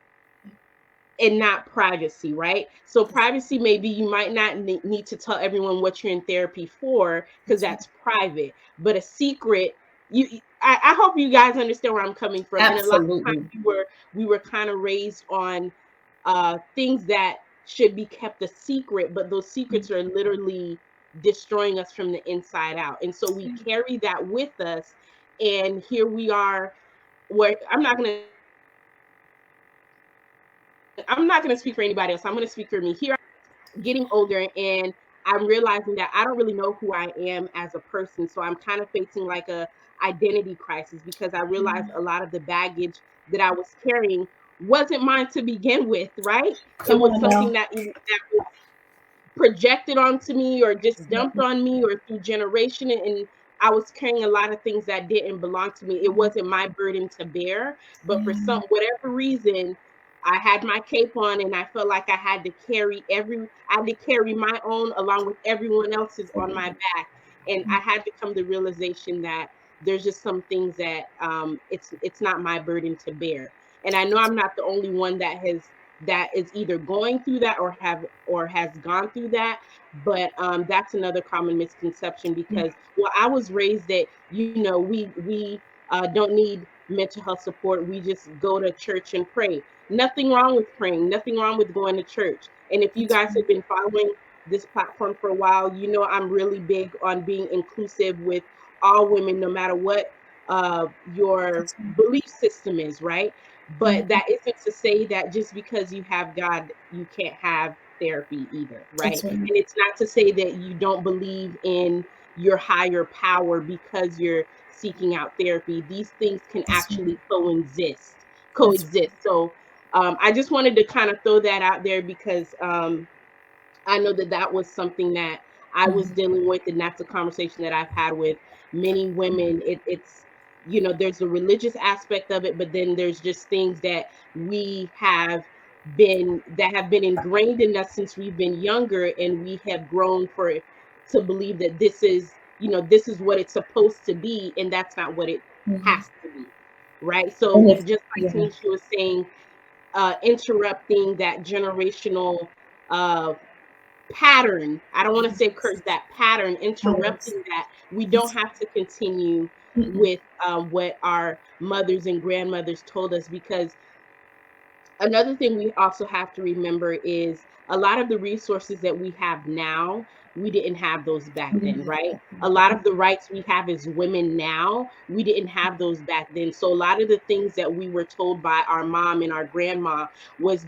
and not privacy, right? So privacy, maybe you might not need to tell everyone what you're in therapy for because that's private. But a secret, I hope you guys understand where I'm coming from. And a lot of times we were kind of raised on things that should be kept a secret, but those secrets are literally destroying us from the inside out. And so we carry that with us. And here we are, where I'm not going to speak for anybody else. I'm going to speak for me. Here I am getting older, and I'm realizing that I don't really know who I am as a person. So I'm kind of facing like a identity crisis because I realized a lot of the baggage that I was carrying wasn't mine to begin with, right? It was something that was projected onto me or just dumped on me or through generation, and I was carrying a lot of things that didn't belong to me. It wasn't my burden to bear, but for some whatever reason I had my cape on and I felt like I had to carry my own along with everyone else's on my back. And I had to come to the realization that there's just some things that it's not my burden to bear. And I know I'm not the only one that is either going through that or has gone through that. But that's another common misconception because, well, I was raised that, we don't need mental health support. We just go to church and pray. Nothing wrong with praying, nothing wrong with going to church. And if you guys have been following this platform for a while, you know I'm really big on being inclusive with all women, no matter what your belief system is, right? But that isn't to say that just because you have God, you can't have therapy either, right? And it's not to say that you don't believe in your higher power because you're seeking out therapy. These things can actually coexist. So I just wanted to kind of throw that out there because I know that was something that I was dealing with, and that's a conversation that I've had with many women. It's there's a religious aspect of it, but then there's just things that have been ingrained in us since we've been younger, and we have grown to believe that this is what it's supposed to be, and that's not what it has to be, right? So just like Tanisha was saying, interrupting that generational pattern. I don't want to say curse, that pattern, interrupting that. We don't have to continue with what our mothers and grandmothers told us, because another thing we also have to remember is a lot of the resources that we have now, we didn't have those back then, right? A lot of the rights we have as women now, we didn't have those back then. So a lot of the things that we were told by our mom and our grandma was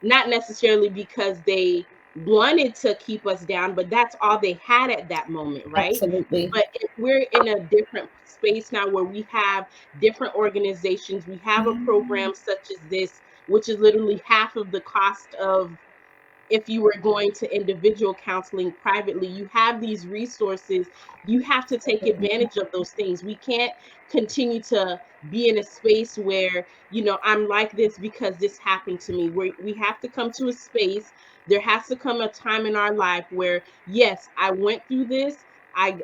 not necessarily because they wanted to keep us down, but that's all they had at that moment, right? Absolutely. But if we're in a different space now where we have different organizations, we have a program such as this, which is literally half of the cost of if you were going to individual counseling privately. You have these resources. You have to take advantage of those things. We can't continue to be in a space where, I'm like this because this happened to me. We have to come to a space. There has to come a time in our life where, yes, I went through this. I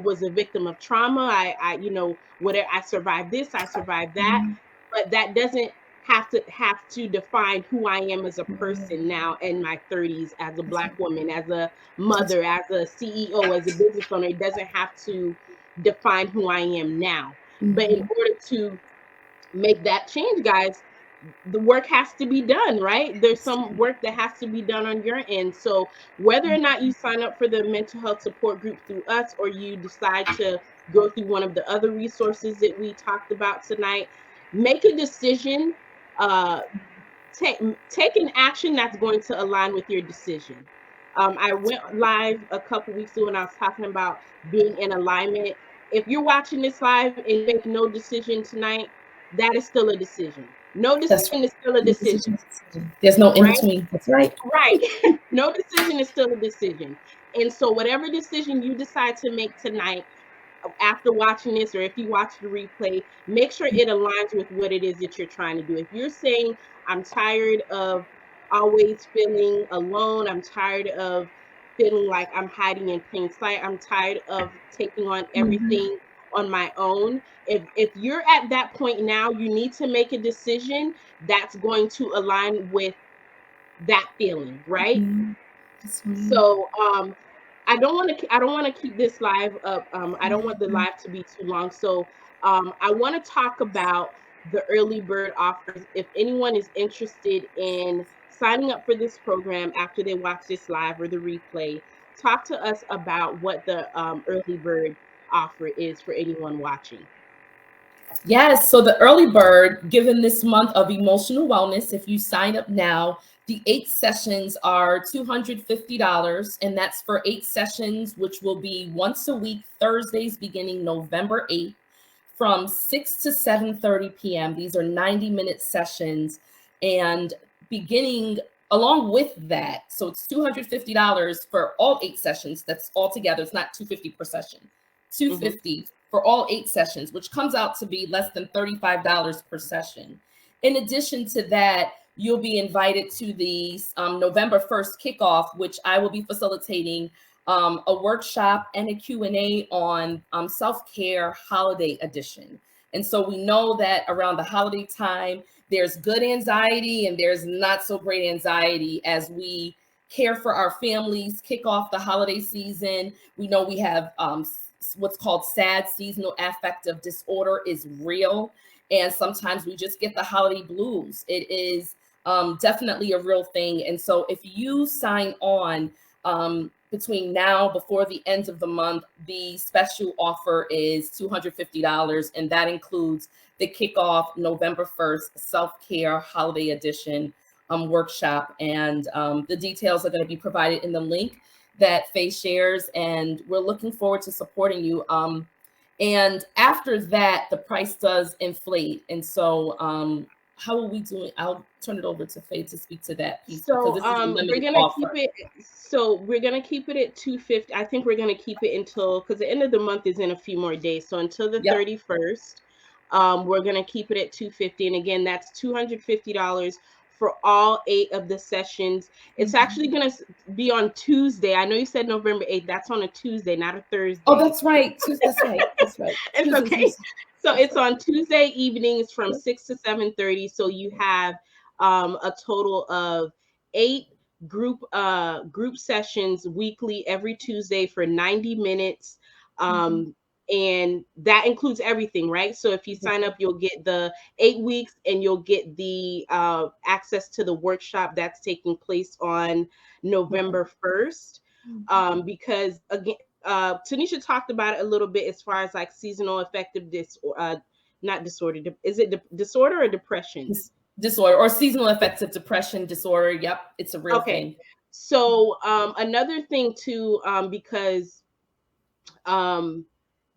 was a victim of trauma. Whatever, I survived this, I survived that, but that doesn't have to define who I am as a person now in my 30s, as a Black woman, as a mother, as a CEO, as a business owner. It doesn't have to define who I am now. But in order to make that change, guys, the work has to be done, right? There's some work that has to be done on your end. So whether or not you sign up for the mental health support group through us, or you decide to go through one of the other resources that we talked about tonight, make a decision. Take an action that's going to align with your decision. I went live a couple weeks ago and I was talking about being in alignment. If you're watching this live and you make no decision tonight, that is still a decision. No That's decision is still a right. decision, There's no in right? between. That's right. Right. No decision is still a decision. And so whatever decision you decide to make tonight, after watching this, or if you watch the replay, make sure it aligns with what it is that you're trying to do. If you're saying, I'm tired of always feeling alone, I'm tired of feeling like I'm hiding in plain sight, I'm tired of taking on Mhm. everything on my own. If you're at that point now, you need to make a decision that's going to align with that feeling, right? Mhm. That's right. So I don't want to keep this live up. I don't want the live to be too long. So I want to talk about the early bird offers. If anyone is interested in signing up for this program after they watch this live or the replay, talk to us about what the early bird offer is for anyone watching. Yes, so the early bird, given this month of emotional wellness, if you sign up now, the 8 sessions are $250, and that's for 8 sessions, which will be once a week, Thursdays beginning November 8th from 6 to 7:30 p.m. These are 90-minute sessions, and beginning along with that, so it's $250 for all 8 sessions. That's all together. It's not 250 per session. Hmm. 250 for all 8 sessions, which comes out to be less than $35 per session. In addition to that, you'll be invited to the November 1st kickoff, which I will be facilitating a workshop and a Q&A on self-care holiday edition. And so we know that around the holiday time, there's good anxiety and there's not so great anxiety as we care for our families, kick off the holiday season. We know we have what's called SAD, seasonal affective disorder, is real. And sometimes we just get the holiday blues. It is definitely a real thing. And so if you sign on between now, before the end of the month, the special offer is $250. And that includes the kickoff November 1st self-care holiday edition workshop. And the details are going to be provided in the link that Faye shares, and we're looking forward to supporting you. And after that, the price does inflate. And so how are we doing? I'll turn it over to Faye to speak to that piece, because So this is a we're limited gonna keep offer. it. So we're gonna keep it at 250. I think we're gonna keep it until, because the end of the month is in a few more days. So until the Yep. 31st, we're gonna keep it at 250. And again, that's $250 for all 8 of the sessions. It's actually gonna be on Tuesday. I know you said November 8th. That's on a Tuesday, not a Oh, Thursday. that's right. That's right. That's right. It's okay. Tuesdays. So That's it's right. on Tuesday evenings from Yep. 6 to 7:30. So you have a total of 8 group sessions weekly every Tuesday for 90 minutes. Mhm. Um, and that includes everything, right? So if you sign up, you'll get the 8 weeks and you'll get the access to the workshop that's taking place on Okay. November 1st. Mhm. Because again, Tanisha talked about it a little bit as far as like seasonal affective not disorder. Is it disorder or depression? Disorder or seasonal affective depression disorder. Yep. It's a real Okay. thing. So another thing too, because um,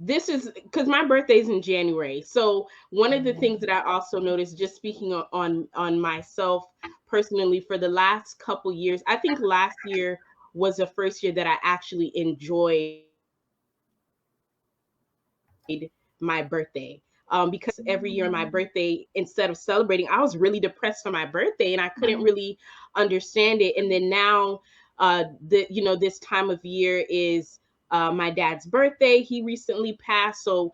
this is because my birthday's in January. So one of the things that I also noticed, just speaking on myself personally, for the last couple years, I think last year was the first year that I actually enjoyed my birthday. Because every year on my birthday, instead of celebrating, I was really depressed for my birthday and I couldn't really understand it. And then now, this time of year is my dad's birthday. He recently passed. So,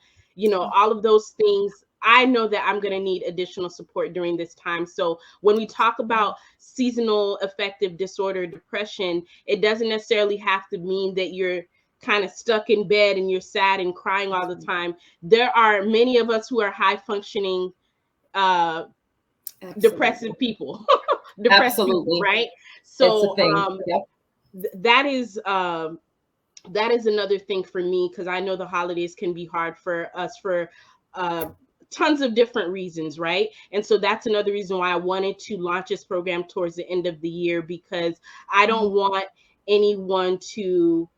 all of those things, I know that I'm going to need additional support during this time. So, when we talk about seasonal affective disorder, depression, it doesn't necessarily have to mean that you're kind of stuck in bed and you're sad and crying all the time. There are many of us who are high functioning uh Absolutely. depressive people. Depressed people, Absolutely. right? It's a So thing. Yep. that is another thing for me, because I know the holidays can be hard for us for uh tons of different reasons, right? And so that's another reason why I wanted to launch this program towards the end of the year, because I Mhm. don't want anyone to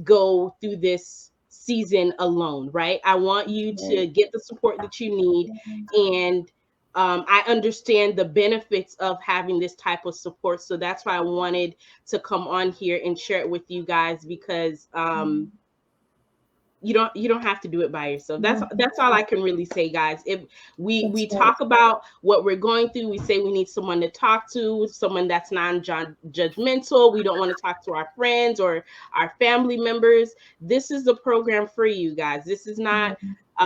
go through this season alone, right? I want you to get the support that you need. And I understand the benefits of having this type of support. So that's why I wanted to come on here and share it with you guys, because you don't have to do it by yourself. That's all I can really say, guys. If we talk about what we're going through, we say we need someone to talk to, someone that's non-judgmental. We don't want to talk to our friends or our family members. This is the program for you guys. This is not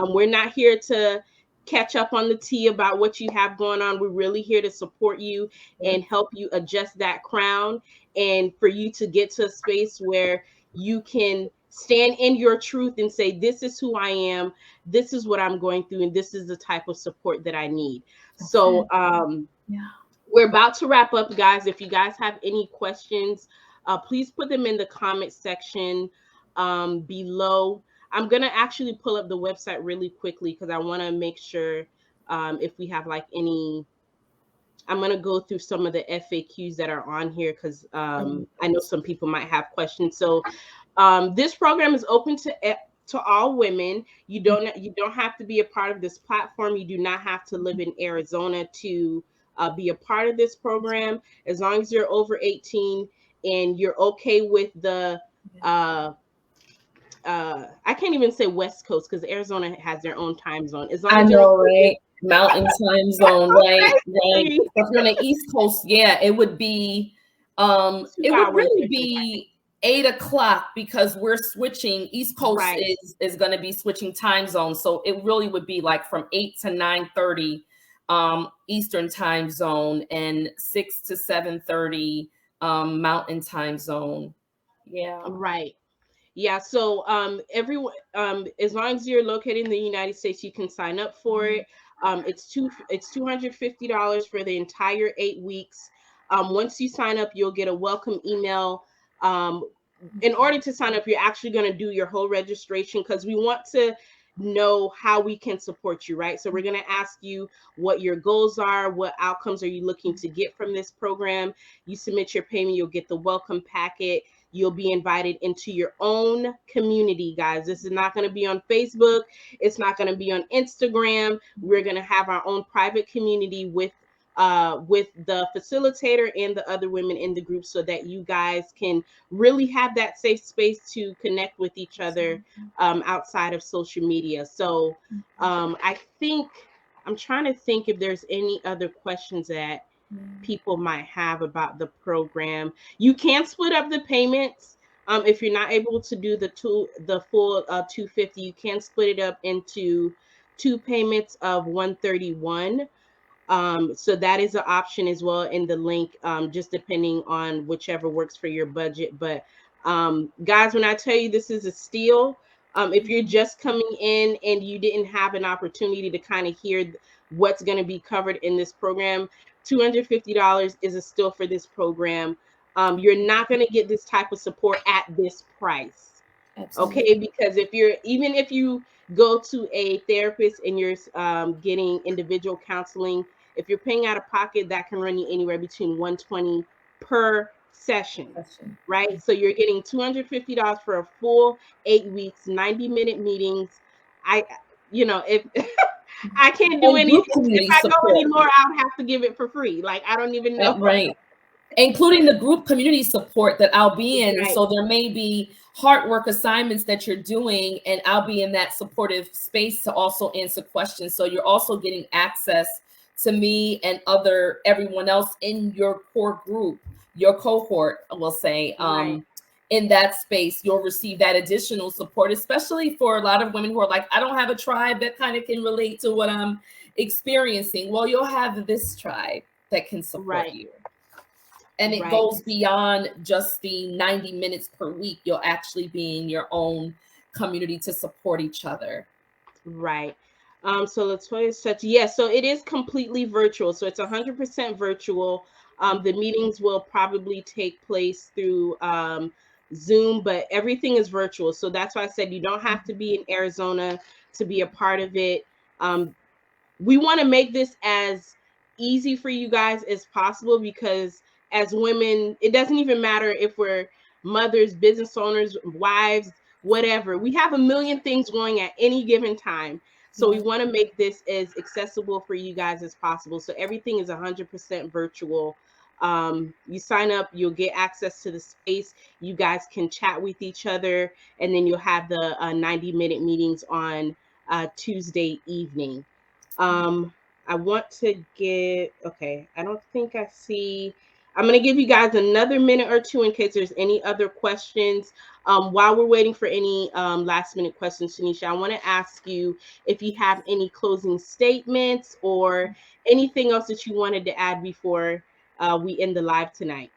we're not here to catch up on the tea about what you have going on. We're really here to support you and help you adjust that crown, and for you to get to a space where you can stand in your truth and say, this is who I am, this is what I'm going through, and this is the type of support that I need. So we're about to wrap up, guys. If you guys have any questions, please put them in the comment section below. I'm going to actually pull up the website really quickly because I want to make sure if we have like any. I'm going to go through some of the FAQs that are on here because I know some people might have questions. So this program is open to all women. You don't have to be a part of this platform. You do not have to live in Arizona to be a part of this program. As long as you're over 18 and you're okay with the I can't even say West Coast because Arizona has their own time zone. As long as right? Mountain time zone, right? Right. If you're on the East Coast, it would be it would really be 8 o'clock because we're switching. East Coast is going to be switching time zones, so it really would be like from 8 to 9:30 Eastern time zone and 6 to 7:30 Mountain time zone. Right. Yeah, so everyone, as long as you're located in the United States, you can sign up for it. It's $250 for the entire 8 weeks. Once you sign up, you'll get a welcome email. In order to sign up, you're actually going to do your whole registration because we want to know how we can support you, right? So we're going to ask you what your goals are, what outcomes are you looking to get from this program. You submit your payment, you'll get the welcome packet. You'll be invited into your own community, guys. This is not going to be on Facebook. It's not going to be on Instagram. We're going to have our own private community with the facilitator and the other women in the group so that you guys can really have that safe space to connect with each other outside of social media. So I'm trying to think if there's any other questions that people might have about the program. You can split up the payments. If you're not able to do the full 250, you can split it up into 2 payments of 131. So that is an option as well in the link, just depending on whichever works for your budget. But guys, when I tell you this is a steal, if you're just coming in and you didn't have an opportunity to kind of hear what's going to be covered in this program, $250 is a steal for this program. You're not going to get this type of support at this price. Absolutely. Okay, because if you go to a therapist and you're getting individual counseling, if you're paying out of pocket, that can run you anywhere between $120 per session, right? So you're getting $250 for a full 8 weeks, 90-minute meetings. If I can't do anything, if I go anymore, I would have to give it for free. Like, I don't even know. Right. Including the group community support that I'll be in. Right. So there may be hard work assignments that you're doing, and I'll be in that supportive space to also answer questions. So you're also getting access to me and everyone else in your core group, your cohort, we'll say. Right. In that space, you'll receive that additional support, especially for a lot of women who are like, I don't have a tribe that kind of can relate to what I'm experiencing. Well, you'll have this tribe that can support you. And it goes beyond just the 90 minutes per week. You'll actually be in your own community to support each other. Right. So Latoya said, yes, so it is completely virtual. So it's 100% virtual. The meetings will probably take place through Zoom, but everything is virtual. So that's why I said you don't have to be in Arizona to be a part of it. We want to make this as easy for you guys as possible, because as women, it doesn't even matter if we're mothers, business owners, wives, whatever. We have a million things going at any given time. So we want to make this as accessible for you guys as possible. So everything is 100% virtual. You sign up, you'll get access to the space. You guys can chat with each other, and then you'll have the 90-minute meetings on Tuesday evening. I want to get, okay, I don't think I see. I'm going to give you guys another minute or two in case there's any other questions. While we're waiting for any last minute questions, Tanisha, I want to ask you if you have any closing statements or anything else that you wanted to add before we end the live tonight.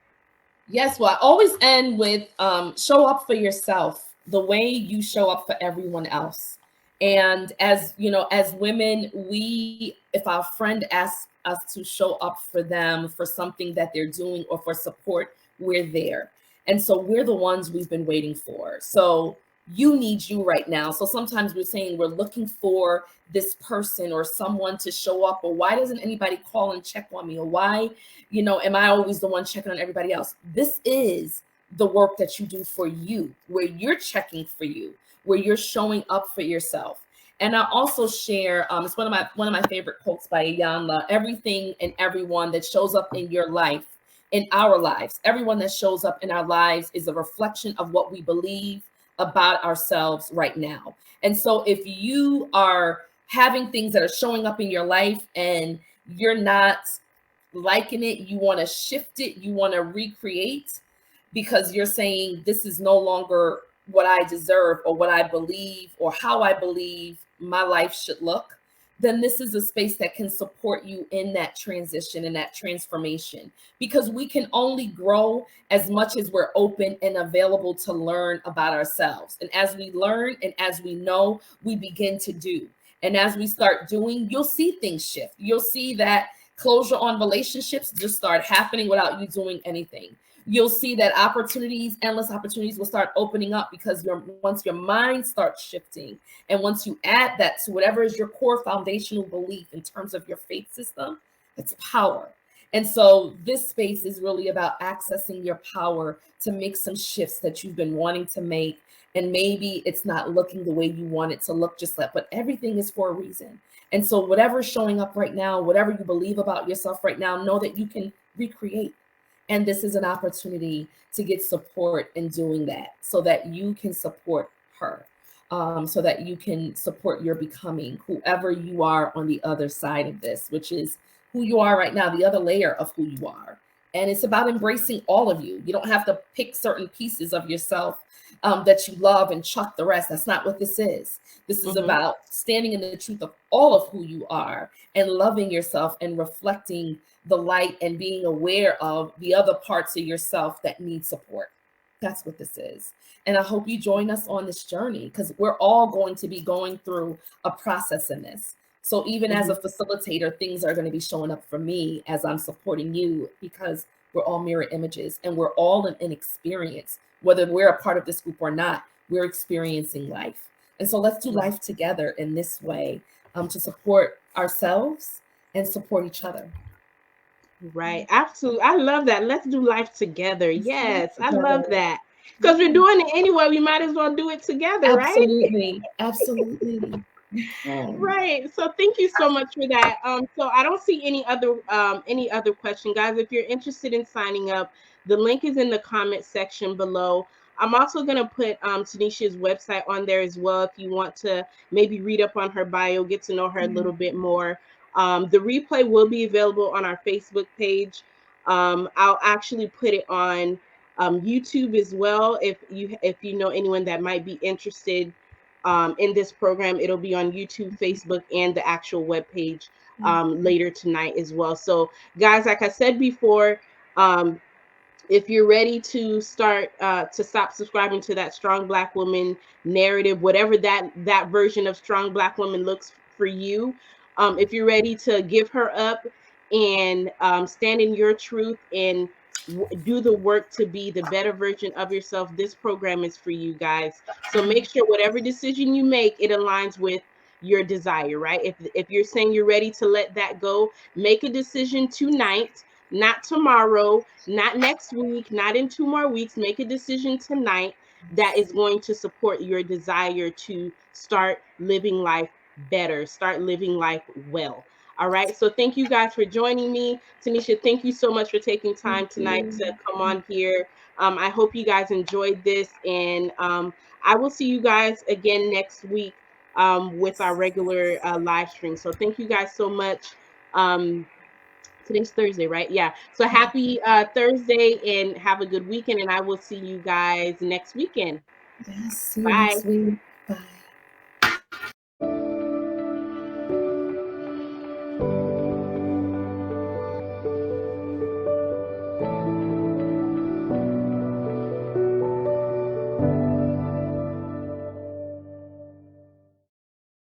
Yes, well, I always end with show up for yourself the way you show up for everyone else. And as you know, as women, if our friend asks us to show up for them for something that they're doing or for support, we're there. And so we're the ones we've been waiting for. So you need you right now. So sometimes we're saying we're looking for this person or someone to show up, or why doesn't anybody call and check on me? Or why, am I always the one checking on everybody else? This is the work that you do for you, where you're checking for you, where you're showing up for yourself. And I also share, it's one of my favorite quotes by Iyanla: everything and everyone that shows up in your life, in our lives, everyone that shows up in our lives is a reflection of what we believe about ourselves right now. And so if you are having things that are showing up in your life and you're not liking it, you want to shift it, you want to recreate, because you're saying this is no longer what I deserve or what I believe or how I believe my life should look, then this is a space that can support you in that transition and that transformation, because we can only grow as much as we're open and available to learn about ourselves. And as we learn and as we know, we begin to do. And as we start doing, you'll see things shift. You'll see that closure on relationships just start happening without you doing anything. You'll see that endless opportunities will start opening up, because once your mind starts shifting, and once you add that to whatever is your core foundational belief in terms of your faith system, it's power. And so this space is really about accessing your power to make some shifts that you've been wanting to make. And maybe it's not looking the way you want it to look just like, but everything is for a reason. And so whatever's showing up right now, whatever you believe about yourself right now, know that you can recreate. And this is an opportunity to get support in doing that, so that you can support her, so that you can support your becoming, whoever you are on the other side of this, which is who you are right now, the other layer of who you are. And it's about embracing all of you. You don't have to pick certain pieces of yourself that you love and chuck the rest. That's not what this is. This is about standing in the truth of all of who you are and loving yourself and reflecting the light and being aware of the other parts of yourself that need support. That's what this is. And I hope you join us on this journey, because we're all going to be going through a process in this. So even as a facilitator, things are going to be showing up for me as I'm supporting you, because we're all mirror images and we're all in an experience. Whether we're a part of this group or not, we're experiencing life. And so let's do life together in this way, to support ourselves and support each other. Right. Absolutely. I love that. Let's do life together. Yes. I love that. Because we're doing it anyway. We might as well do it together, right? Absolutely. Right. So thank you so much for that. So I don't see any other question, guys. If you're interested in signing up, the link is in the comment section below. I'm also going to put Tanishia's website on there as well, if you want to maybe read up on her bio, get to know her a little bit more. The replay will be available on our Facebook page. I'll actually put it on YouTube as well. If you know anyone that might be interested in this program, it'll be on YouTube, Facebook, and the actual webpage later tonight as well. So guys, like I said before, if you're ready to start to stop subscribing to that strong Black woman narrative, whatever that version of strong Black woman looks for you, if you're ready to give her up and stand in your truth and do the work to be the better version of yourself, this program is for you guys. So make sure whatever decision you make, it aligns with your desire, right? If you're saying you're ready to let that go, make a decision tonight not tomorrow, not next week, not in 2 more weeks. Make a decision tonight that is going to support your desire to start living life better, start living life well. All right. So thank you guys for joining me. Tanisha, thank you so much for taking time Thank tonight to you. come on here. I hope you guys enjoyed this, and I will see you guys again next week with our regular live stream. So thank you guys so much. Today's Thursday, right? Yeah. So happy Thursday and have a good weekend. And I will see you guys next weekend. Yes, see you Bye. next week. Bye.